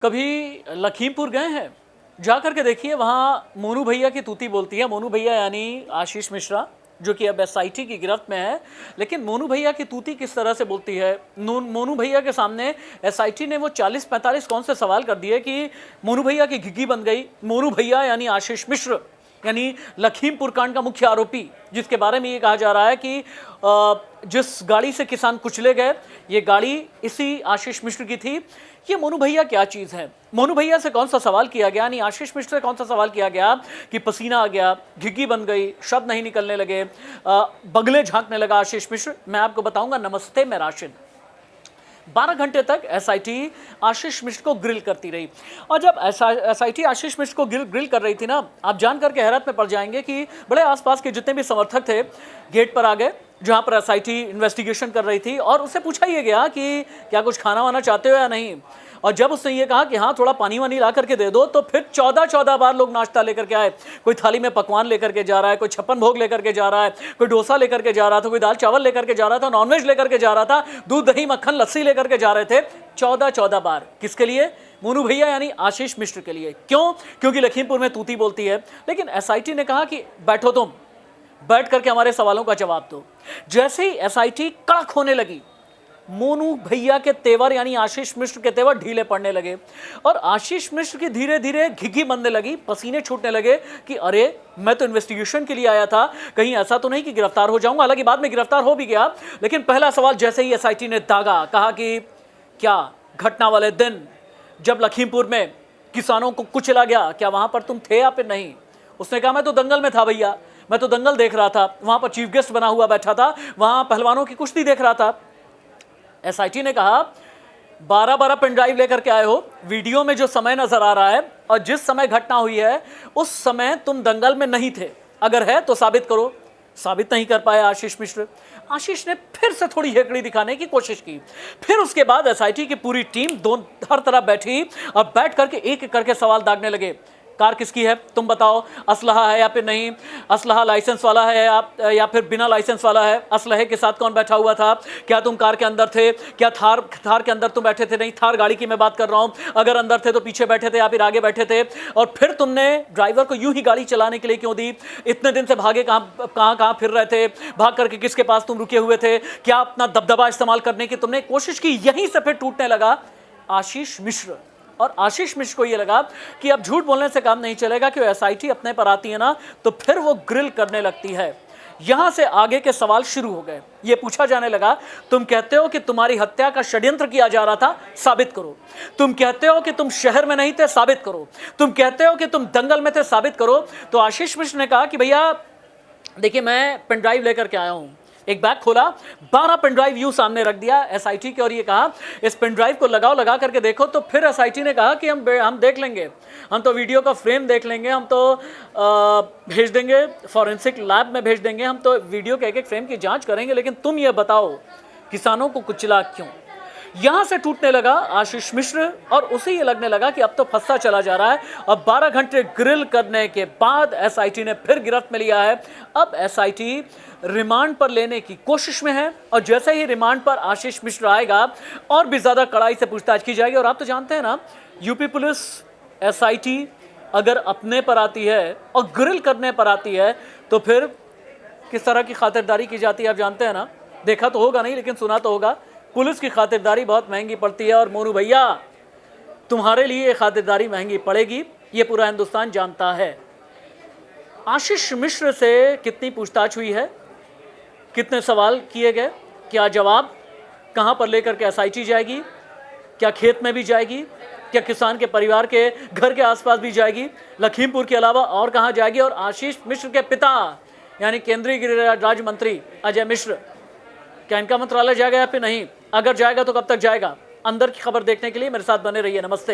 कभी लखीमपुर गए हैं? जा कर के देखिए, वहाँ मोनू भैया की तूती बोलती है। मोनू भैया यानी आशीष मिश्रा, जो कि अब एसआईटी की गिरफ्त में है। लेकिन मोनू भैया की तूती किस तरह से बोलती है? मोनू भैया के सामने एसआईटी ने वो 40-45 कौन से सवाल कर दिए कि मोनू भैया की घिघी बन गई। मोनू भैया यानी आशीष मिश्र, यानी लखीमपुर कांड का मुख्य आरोपी, जिसके बारे में ये कहा जा रहा है कि जिस गाड़ी से किसान कुचले गए, ये गाड़ी इसी आशीष मिश्र की थी। ये मोनू भैया क्या चीज़ है? मोनू भैया से कौन सा सवाल किया गया, यानी आशीष मिश्र से कौन सा सवाल किया गया कि पसीना आ गया, घिघी बन गई, शब्द नहीं निकलने लगे, बगले झांकने लगा आशीष मिश्र? मैं आपको बताऊंगा। नमस्ते, मैं राशिद। 12 घंटे तक एसआईटी आशीष मिश्र को ग्रिल करती रही। और जब एसआईटी आशीष मिश्र को ग्रिल कर रही थी ना, आप जान करके हैरत में पड़ जाएंगे कि बड़े आसपास के जितने भी समर्थक थे गेट पर आ गए, जहां पर एसआईटी इन्वेस्टिगेशन कर रही थी, और उससे पूछा ये गया कि क्या कुछ खाना वाना चाहते हो या नहीं। और जब उसने ये कहा कि हाँ थोड़ा पानी वानी ला करके दे दो, तो फिर 14 बार लोग नाश्ता लेकर के आए। कोई थाली में पकवान लेकर के जा रहा है, कोई 56 भोग लेकर के जा रहा है, कोई डोसा लेकर के जा रहा था, कोई दाल चावल लेकर के जा रहा था, नॉनवेज लेकर के जा रहा था, दूध दही मक्खन लस्सी लेकर के जा रहे थे। 14 बार। किसके लिए? मोनू भैया यानी आशीष मिश्र के लिए। क्यों? क्योंकि लखीमपुर में तूती बोलती है। लेकिन एसआईटी ने कहा कि बैठो, तुम बैठ करके हमारे सवालों का जवाब दो। जैसे ही एसआईटी कड़क होने लगी, मोनू भैया के तेवर यानी आशीष मिश्र के तेवर ढीले पड़ने लगे, और आशीष मिश्र की धीरे धीरे घिघी बनने लगी, पसीने छूटने लगे कि अरे मैं तो इन्वेस्टिगेशन के लिए आया था, कहीं ऐसा तो नहीं कि गिरफ्तार हो जाऊंगा। हालांकि बाद में गिरफ्तार हो भी गया, लेकिन पहला सवाल जैसे ही एसआईटी ने दागा, कहा कि क्या घटना वाले दिन जब लखीमपुर में किसानों को कुचला गया, क्या वहां पर तुम थे या फिर नहीं? उसने कहा मैं तो दंगल में था भैया, मैं तो दंगल देख रहा था, वहां पर चीफ गेस्ट बना हुआ बैठा था, वहां पहलवानों की कुश्ती देख रहा था। एसआईटी ने कहा 12 पेन ड्राइव लेकर के आए हो, वीडियो में जो समय नजर आ रहा है और जिस समय घटना हुई है उस समय तुम दंगल में नहीं थे, अगर है तो साबित करो। साबित नहीं कर पाया आशीष मिश्र। आशीष ने फिर से थोड़ी हेकड़ी दिखाने की कोशिश की। फिर उसके बाद एसआईटी की पूरी टीम हर तरफ बैठी और बैठ करके एक एक करके सवाल दागने लगे। कार किसकी है तुम बताओ, असलहा है या फिर नहीं, असलहा लाइसेंस वाला है या फिर बिना लाइसेंस वाला है, असलहे के साथ कौन बैठा हुआ था, क्या तुम कार के अंदर थे, क्या थार के अंदर तुम बैठे थे? नहीं, थार गाड़ी की मैं बात कर रहा हूं, अगर अंदर थे तो पीछे बैठे थे या फिर आगे बैठे थे? और फिर तुमने ड्राइवर को यूं ही गाड़ी चलाने के लिए क्यों दी? इतने दिन से भागे कहां फिर रहे थे, भाग करके किसके पास तुम रुके हुए थे, क्या अपना दबदबा इस्तेमाल करने की तुमने कोशिश की? यहीं से फिर टूटने लगा आशीष मिश्र। और आशीष मिश्र को ये लगा कि अब झूठ बोलने से काम नहीं चलेगा, कि एसआईटी अपने पर आती है ना तो फिर वो ग्रिल करने लगती है। यहां से आगे के सवाल शुरू हो गए। ये पूछा जाने लगा, तुम कहते हो कि तुम्हारी हत्या का षड्यंत्र किया जा रहा था, साबित करो। तुम कहते हो कि तुम शहर में नहीं थे, साबित करो। तुम कहते हो कि तुम दंगल में थे, साबित करो। तो आशीष मिश्र ने कहा कि भैया देखिए, मैं पेन ड्राइव लेकर के आया हूं। एक बैग खोला, 12 पेन ड्राइव यूं सामने रख दिया एसआईटी के, और ये कहा इस पेन ड्राइव को लगा करके देखो। तो फिर एसआईटी ने कहा कि हम देख लेंगे, हम तो वीडियो का फ्रेम देख लेंगे, हम तो भेज देंगे फॉरेंसिक लैब में, भेज देंगे, हम तो वीडियो के एक फ्रेम की जांच करेंगे, लेकिन तुम ये बताओ किसानों को कुचला क्यों? यहां से टूटने लगा आशीष मिश्र, और उसे ये लगने लगा कि अब तो फंसा चला जा रहा है। और 12 घंटे ग्रिल करने के बाद एसआईटी ने फिर गिरफ्त में लिया है। अब एसआईटी रिमांड पर लेने की कोशिश में है, और जैसे ही रिमांड पर आशीष मिश्र आएगा और भी ज्यादा कड़ाई से पूछताछ की जाएगी। और आप तो जानते हैं ना, यूपी पुलिस, एसआईटी अगर अपने पर आती है और ग्रिल करने पर आती है तो फिर किस तरह की खातिरदारी की जाती है आप जानते हैं ना। देखा तो होगा नहीं, लेकिन सुना तो होगा। पुलिस की खातिरदारी बहुत महंगी पड़ती है, और मोनू भैया तुम्हारे लिए ये खातिरदारी महंगी पड़ेगी, ये पूरा हिंदुस्तान जानता है। आशीष मिश्र से कितनी पूछताछ हुई है, कितने सवाल किए गए, क्या जवाब, कहां पर लेकर के एसआईटी जाएगी, क्या खेत में भी जाएगी, क्या किसान के परिवार के घर के आसपास भी जाएगी, लखीमपुर के अलावा और कहां जाएगी? और आशीष मिश्र के पिता यानी केंद्रीय गृह राज्य मंत्री अजय मिश्र, क्या इनका मंत्रालय जाएगा या फिर नहीं? अगर जाएगा तो कब तक जाएगा? अंदर की खबर देखने के लिए मेरे साथ बने रहिए। नमस्ते।